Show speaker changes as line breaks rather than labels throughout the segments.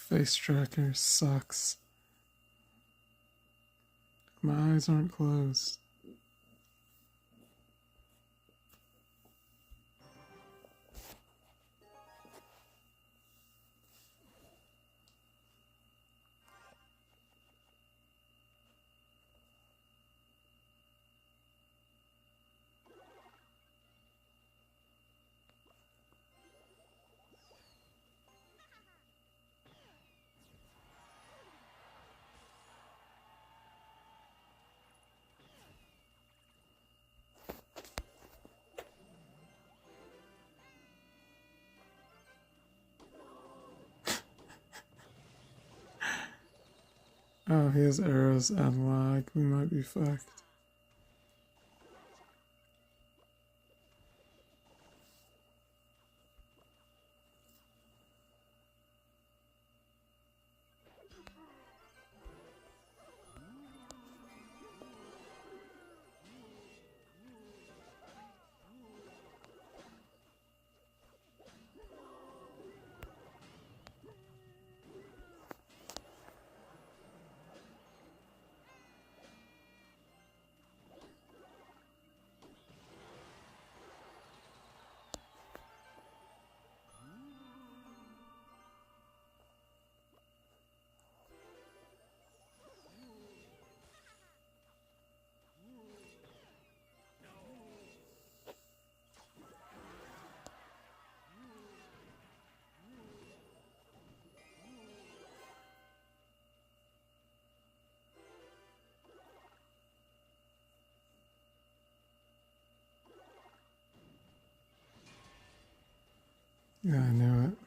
Face tracker sucks. My eyes aren't closed. Oh, he has arrows and lag. We might be fucked. Yeah, I knew it.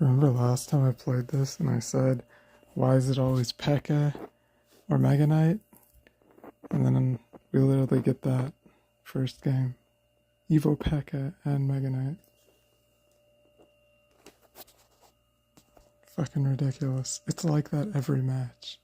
Remember last time I played this and I said, why is it always P.E.K.K.A or Mega Knight? And then we literally get that first game. Evo P.E.K.K.A and Mega Knight. Fucking ridiculous. It's like that every match.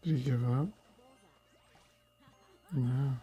Did he give up? No.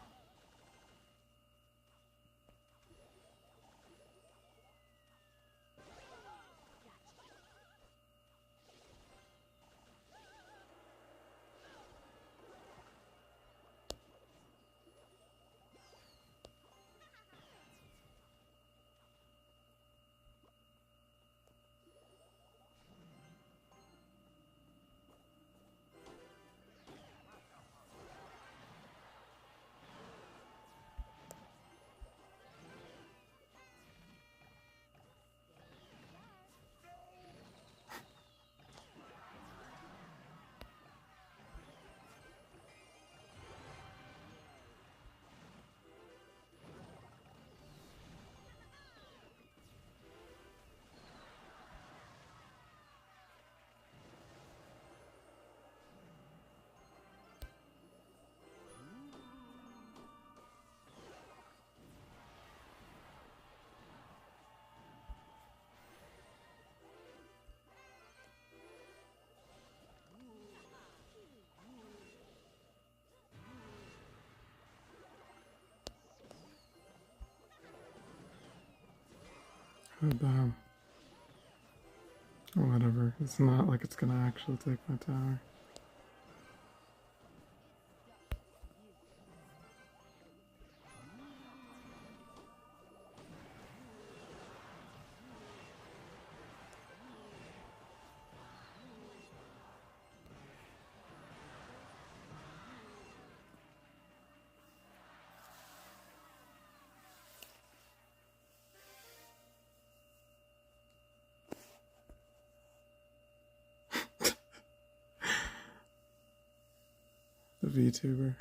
Oh, damn. Whatever. It's not like it's gonna actually take my tower. The VTuber.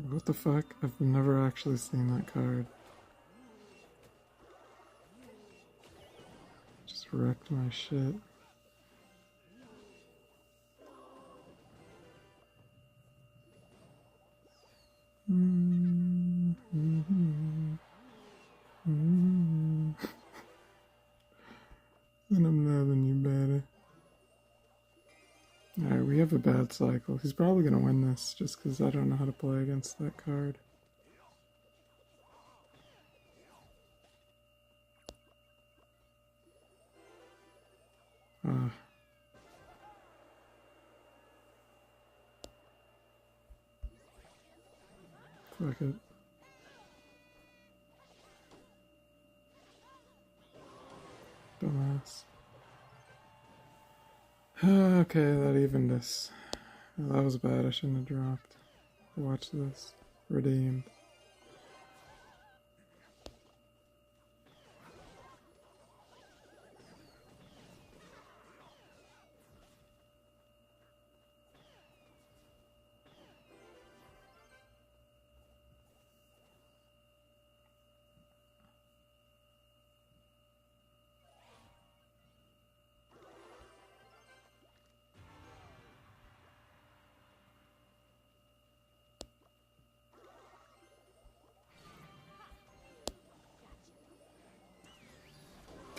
What the fuck? I've never actually seen that card. Just wrecked my shit. And I'm loving you, baby. Alright, we have a bad cycle. He's probably gonna win this just because I don't know how to play against that card. Fuck it. Dumbass. Okay, that evened us. That was bad. I shouldn't have dropped. Watch this. Redeemed.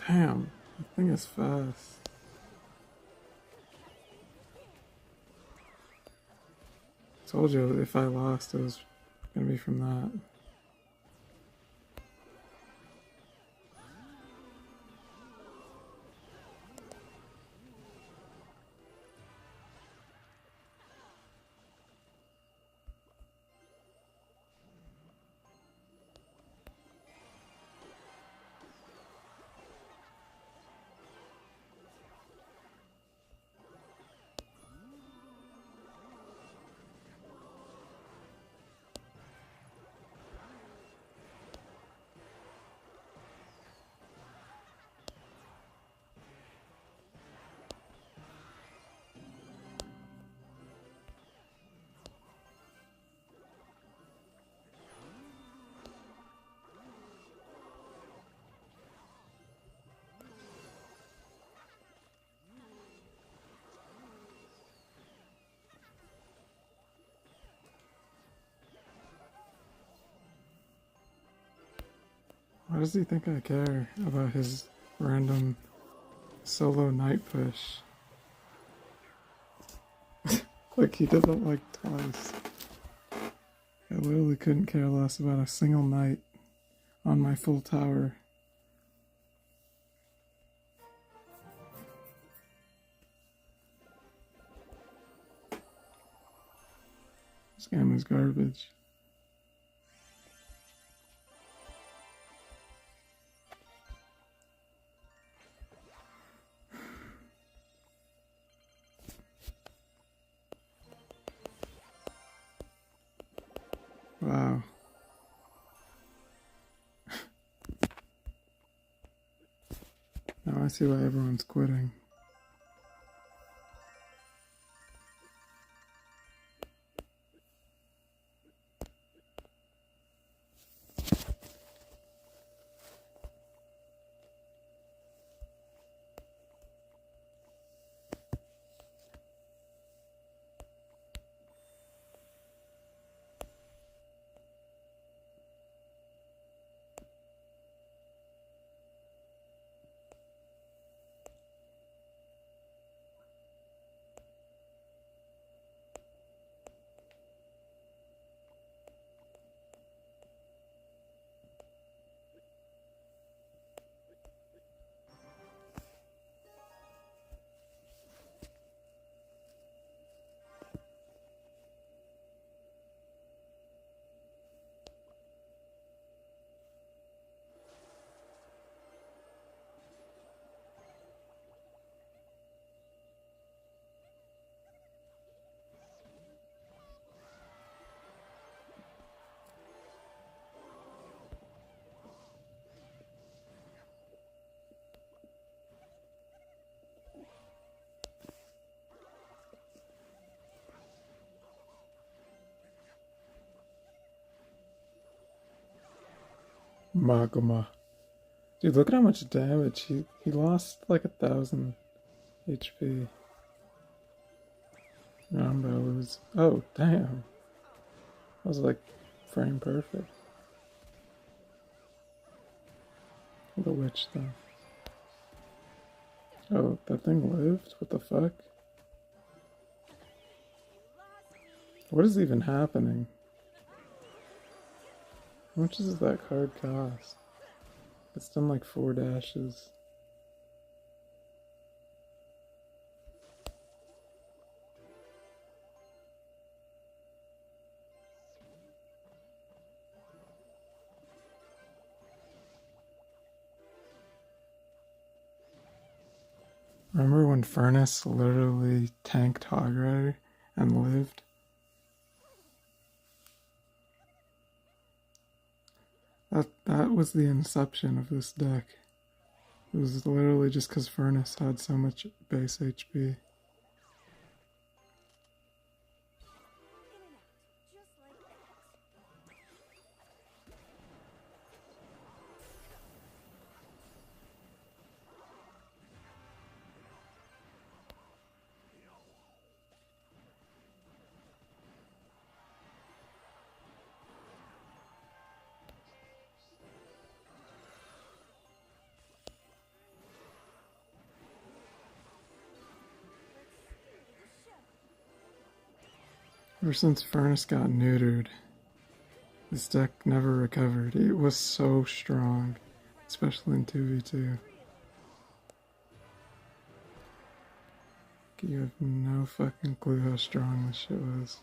Damn, that thing is fast. Told you if I lost, it was gonna be from that. Why does he think I care about his random solo night push? Like, he did that like twice. I literally couldn't care less about a single night on my full tower. This game is garbage. Wow. Now I see why everyone's quitting. Magma. Dude, look at how much damage. He lost like 1,000 HP. Rambo was. Oh, damn. That was like frame perfect. The witch thing. Oh, that thing lived? What the fuck? What is even happening? How much does that card cost? It's done like 4 dashes. Remember when Furnace literally tanked Hog Rider and lived? That was the inception of this deck. It was literally just because Furnace had so much base HP. Ever since Furnace got neutered, this deck never recovered. It was so strong, especially in 2v2. You have no fucking clue how strong this shit was.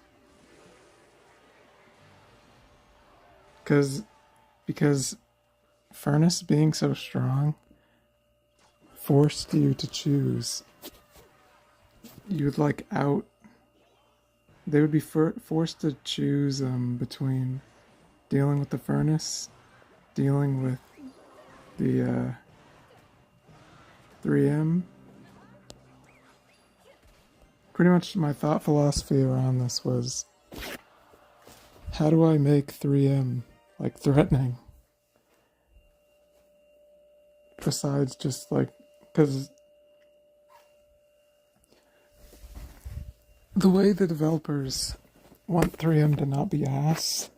Because Furnace being so strong forced you to choose. You'd like out. They would be forced to choose between dealing with the Furnace, dealing with the 3M. Pretty much my thought philosophy around this was, how do I make 3M like threatening? Besides just like, because the way the developers want 3M to not be ass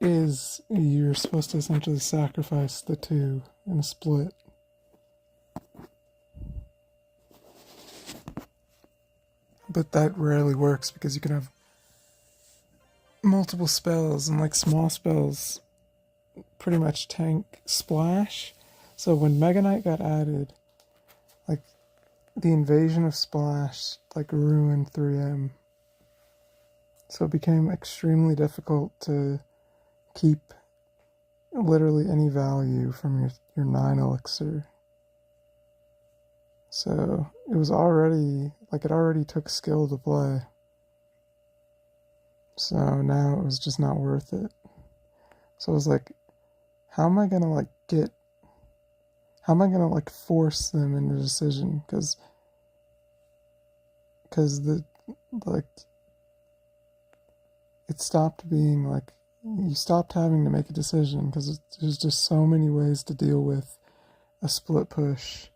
is you're supposed to essentially sacrifice the two in a split. But that rarely works because you can have multiple spells, and like small spells pretty much tank splash. So when Mega Knight got added, like the invasion of splash like ruined 3M. So it became extremely difficult to keep literally any value from your 9 elixir. So it was already, like it already took skill to play. So now it was just not worth it. So I was like, how am I gonna force them into a decision? Because the, like, it stopped being like, you stopped having to make a decision because there's just so many ways to deal with a split push.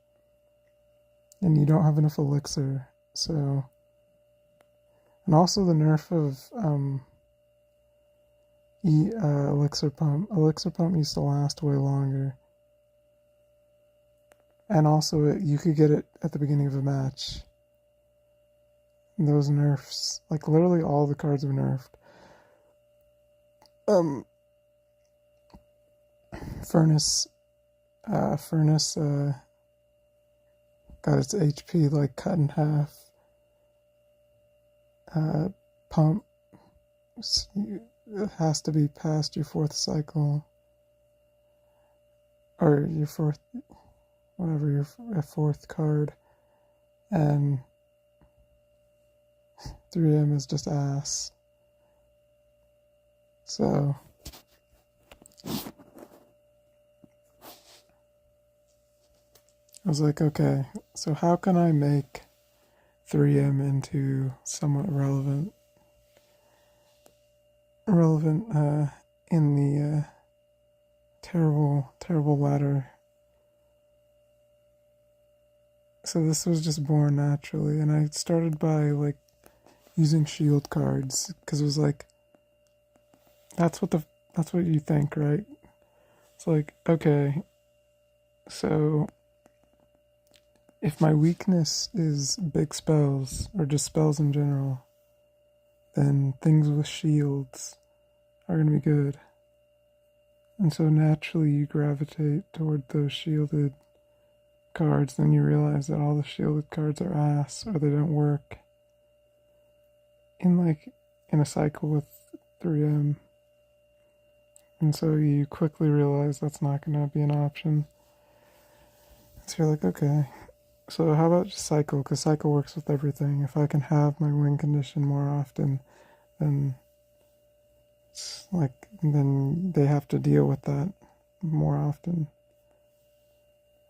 And you don't have enough elixir, so... And also the nerf of elixir pump. Elixir pump used to last way longer. And also you could get it at the beginning of a match. And those nerfs, like literally all the cards were nerfed. Furnace got its HP like cut in half. Pump it has to be past your 4th cycle, or your 4th, whatever, your 4th card, and 3M is just ass. So I was like, okay, so how can I make 3M into somewhat relevant in the terrible ladder. So this was just born naturally, and I started by like using shield cards because it was like that's what you think, right? It's like, okay, so if my weakness is big spells, or just spells in general, then things with shields are going to be good. And so naturally you gravitate toward those shielded cards, then you realize that all the shielded cards are ass, or they don't work in a cycle with 3M. And so you quickly realize that's not going to be an option. So you're like, okay, so how about just cycle? Because cycle works with everything. If I can have my win condition more often, then they have to deal with that more often.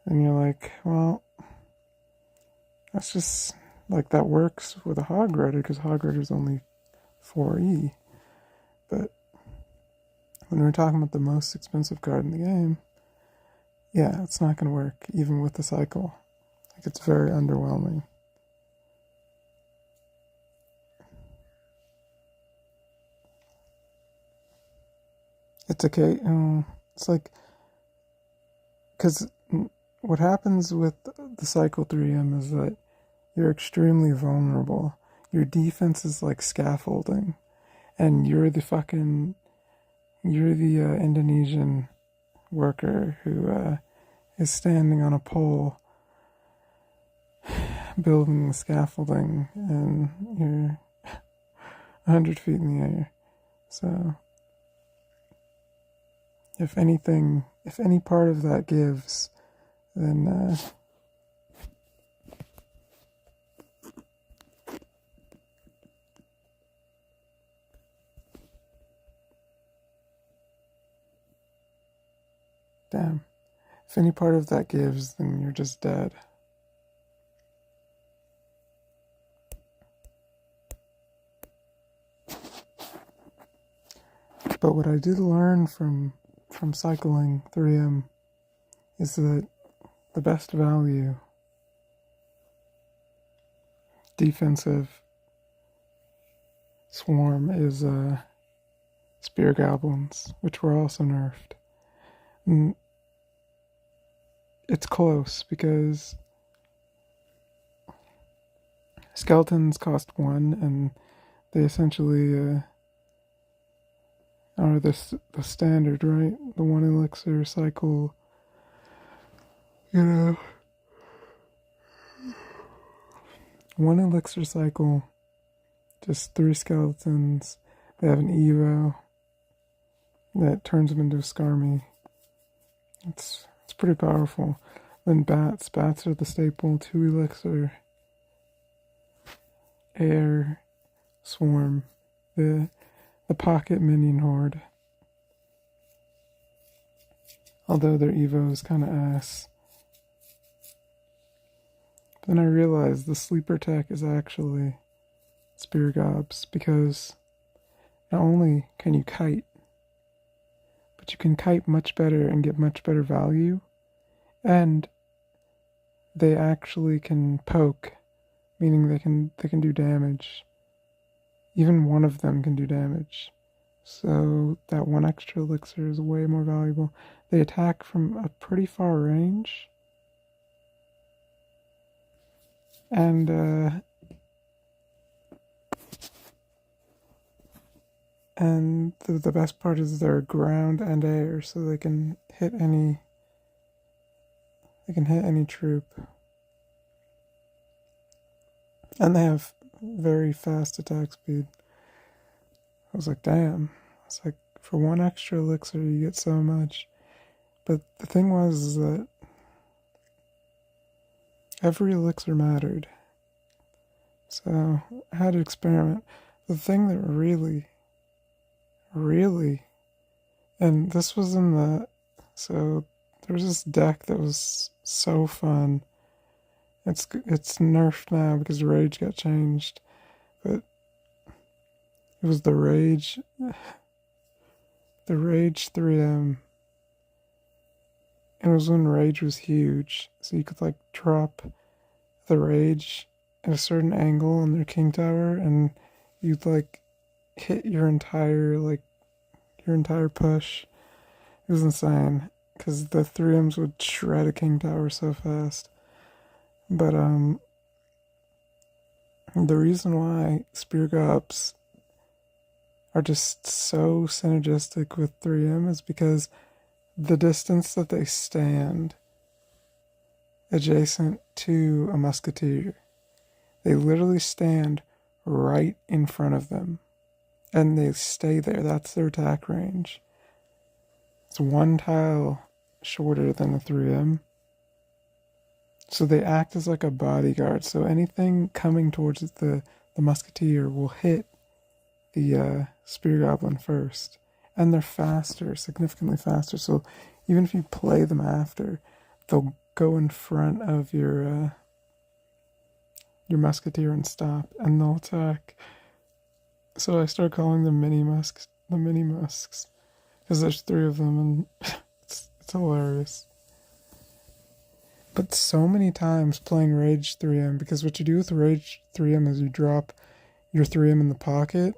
And you're like, well, that's just like that works with a Hog Rider because Hog Rider's only 4E. But when we're talking about the most expensive card in the game, yeah, it's not going to work even with the cycle. Like, it's very underwhelming. It's okay. It's like, because what happens with the cycle 3M is that you're extremely vulnerable. Your defense is like scaffolding, and you're the Indonesian worker who is standing on a pole building the scaffolding, and you're 100 feet in the air. So if any part of that gives, then damn. If any part of that gives, then you're just dead. But what I did learn from cycling 3M is that the best value defensive swarm is spear goblins, which were also nerfed. And it's close because skeletons cost 1, and they essentially are the standard, right? The 1 elixir cycle, 1 elixir cycle, just 3 skeletons. They have an Evo that turns them into a Skarmy. It's pretty powerful. Then bats are the staple. 2 elixir, air, swarm, the pocket minion horde. Although their Evo is kind of ass. Then I realized the sleeper tech is actually spear gobs, because not only can you kite, but you can kite much better and get much better value, and they actually can poke, meaning they can do damage. Even one of them can do damage. So that 1 extra elixir is way more valuable. They attack from a pretty far range. And the best part is they're ground and air, so they can hit any troop. And they have very fast attack speed. I was like, damn. It's like, for 1 extra elixir you get so much. But the thing was that every elixir mattered. So I had to experiment. The thing that really, and this was so there was this deck that was so fun. It's nerfed now because Rage got changed, but it was the Rage 3M. And it was when Rage was huge, so you could like drop the Rage at a certain angle on their King Tower, and you'd like hit your entire push. It was insane, because the 3Ms would shred a King Tower so fast. But the reason why Spear Gobs are just so synergistic with 3M is because the distance that they stand adjacent to a musketeer, they literally stand right in front of them, and they stay there. That's their attack range. It's 1 tile shorter than a 3M. So they act as like a bodyguard. So anything coming towards the musketeer will hit the spear goblin first. And they're faster, significantly faster. So even if you play them after, they'll go in front of your musketeer and stop, and they'll attack. So I start calling them mini musks, because there's 3 of them, and it's hilarious. But so many times playing Rage 3M, because what you do with Rage 3M is you drop your 3M in the pocket,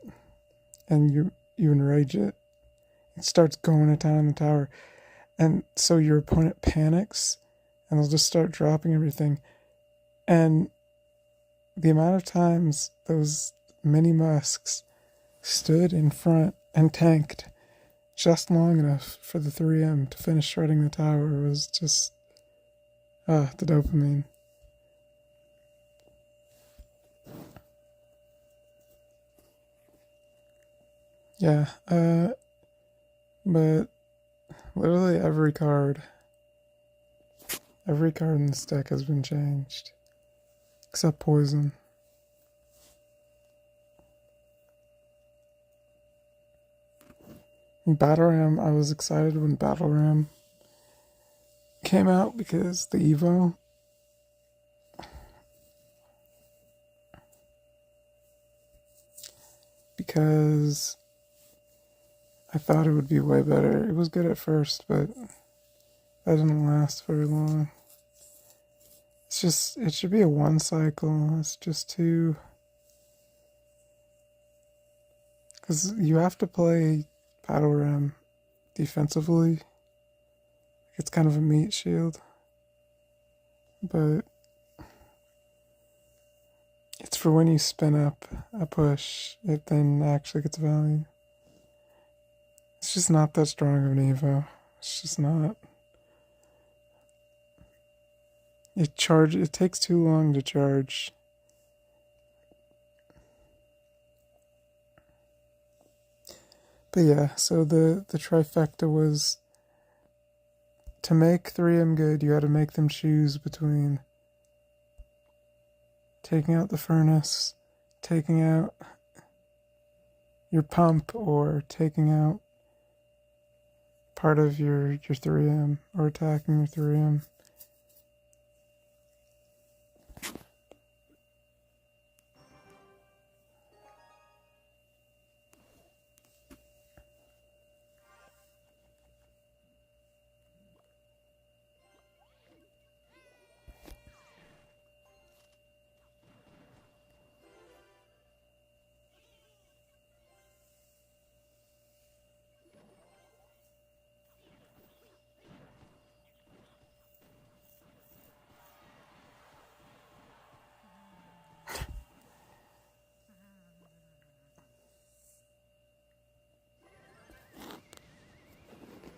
and you enrage it. It starts going to town in the tower. And so your opponent panics, and they'll just start dropping everything. And the amount of times those mini musks stood in front and tanked just long enough for the 3M to finish shredding the tower was just... the dopamine. Yeah, but literally every card in this deck has been changed. Except poison. In Battle Ram, I was excited when Battle Ram came out because the Evo, because I thought it would be way better. It was good at first, but that didn't last very long. It should be a 1 cycle. It's just too, because you have to play Battle Ram defensively. It's kind of a meat shield, but it's for when you spin up a push, it then actually gets value. It's just not that strong of an Evo. It's just not. It takes too long to charge. But yeah, so the trifecta was to make 3M good, you had to make them choose between taking out the furnace, taking out your pump, or taking out part of your 3M, or attacking your 3M.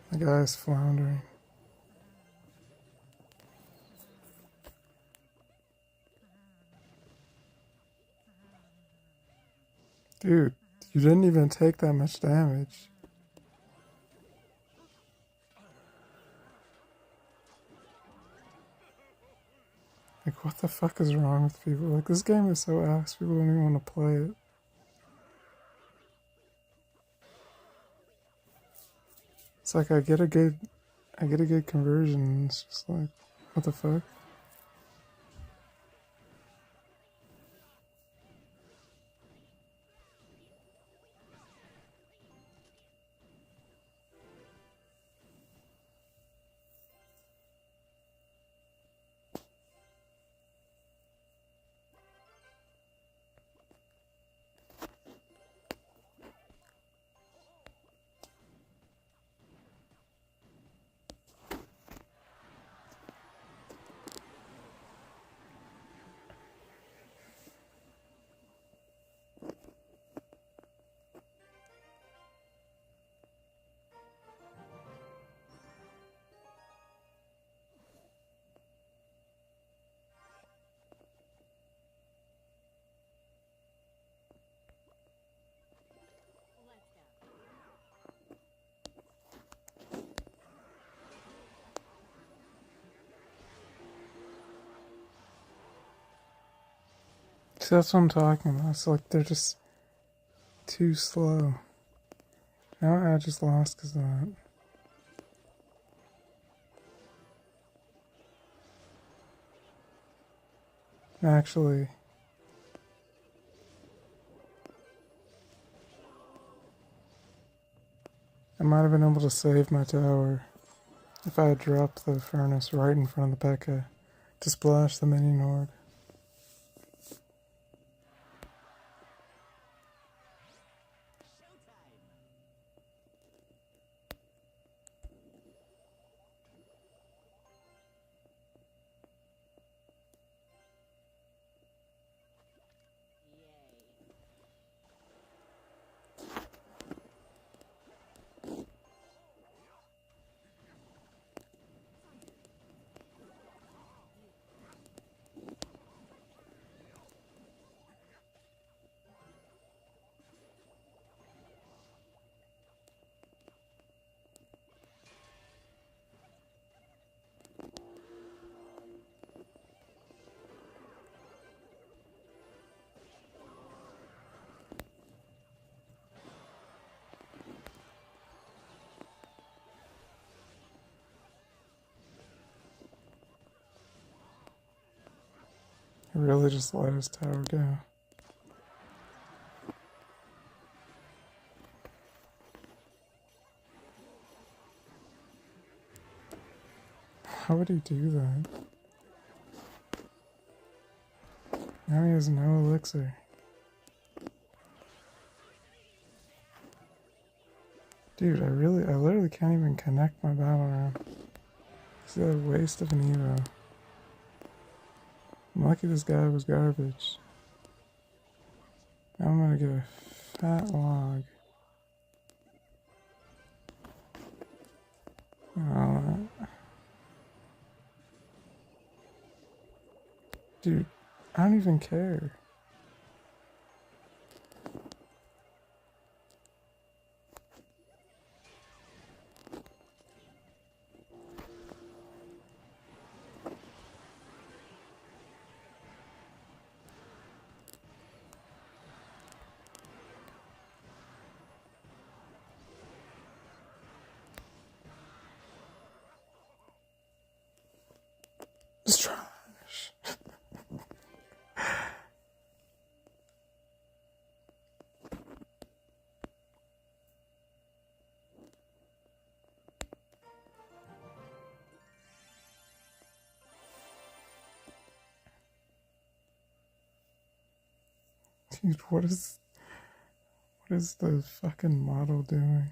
The guy's floundering. Dude, you didn't even take that much damage. Like, what the fuck is wrong with people? Like, this game is so ass, people don't even want to play it. It's like I get a good conversion, and it's just like, what the fuck? See, that's what I'm talking about. It's like they're just too slow. Now I just lost because of that. Actually, I might have been able to save my tower if I had dropped the furnace right in front of the P.E.K.K.A. to splash the mini Nord. He really just let his tower go. How would he do that? Now he has no elixir. Dude, I literally can't even connect my battle round. It's a waste of an Evo. I'm lucky this guy was garbage. Now I'm gonna get a fat log. Oh, dude, I don't even care. It's trash. Dude, what is the fucking model doing?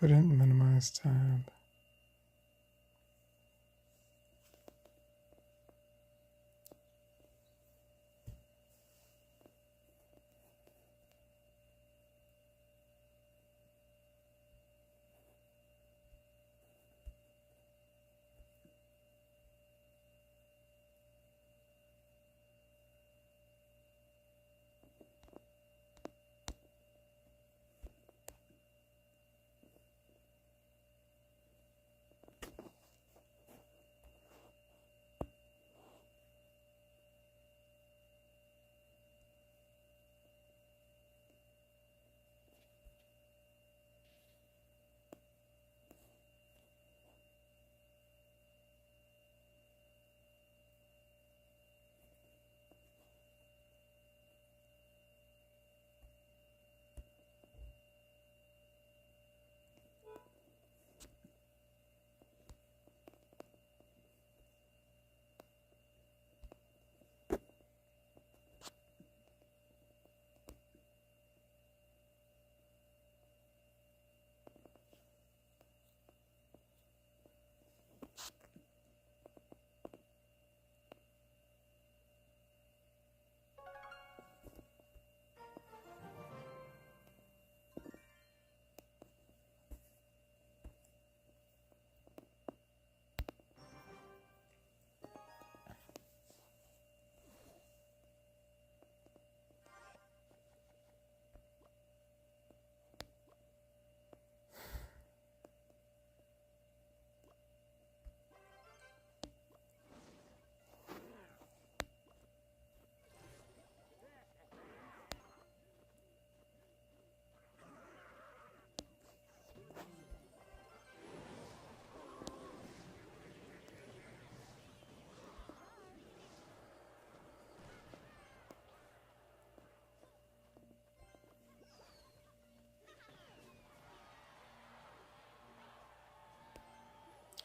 Couldn't minimize tab.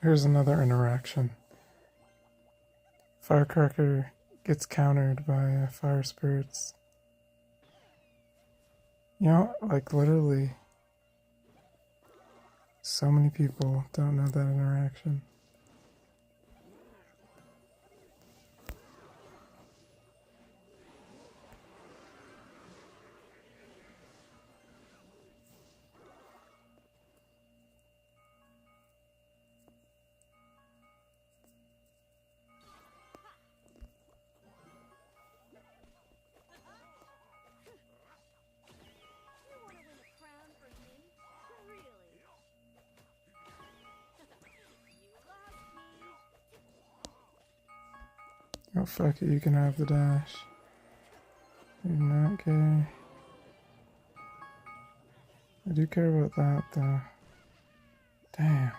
Here's another interaction. Firecracker gets countered by fire spirits. You know, like literally, so many people don't know that interaction. Oh, fuck it, you can have the dash. Do not care. I do care about that, though. Damn.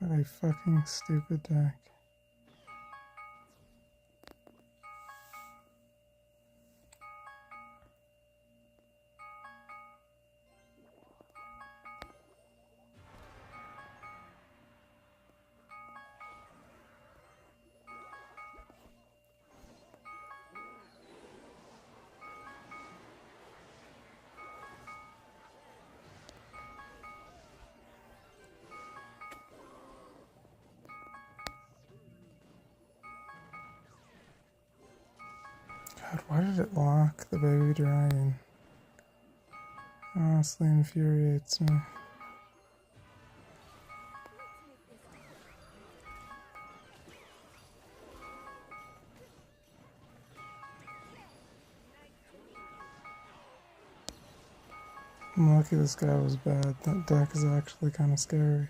What a fucking stupid deck. God, why did it lock the baby dragon? Honestly infuriates me. I'm lucky this guy was bad. That deck is actually kind of scary.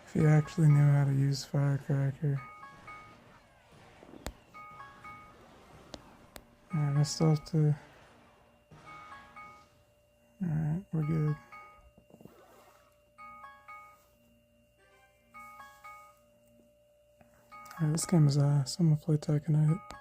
If he actually knew how to use Firecracker. Alright, I still have to... Alright, we're good. Alright, this game is ass. I'm gonna play Tekken 8.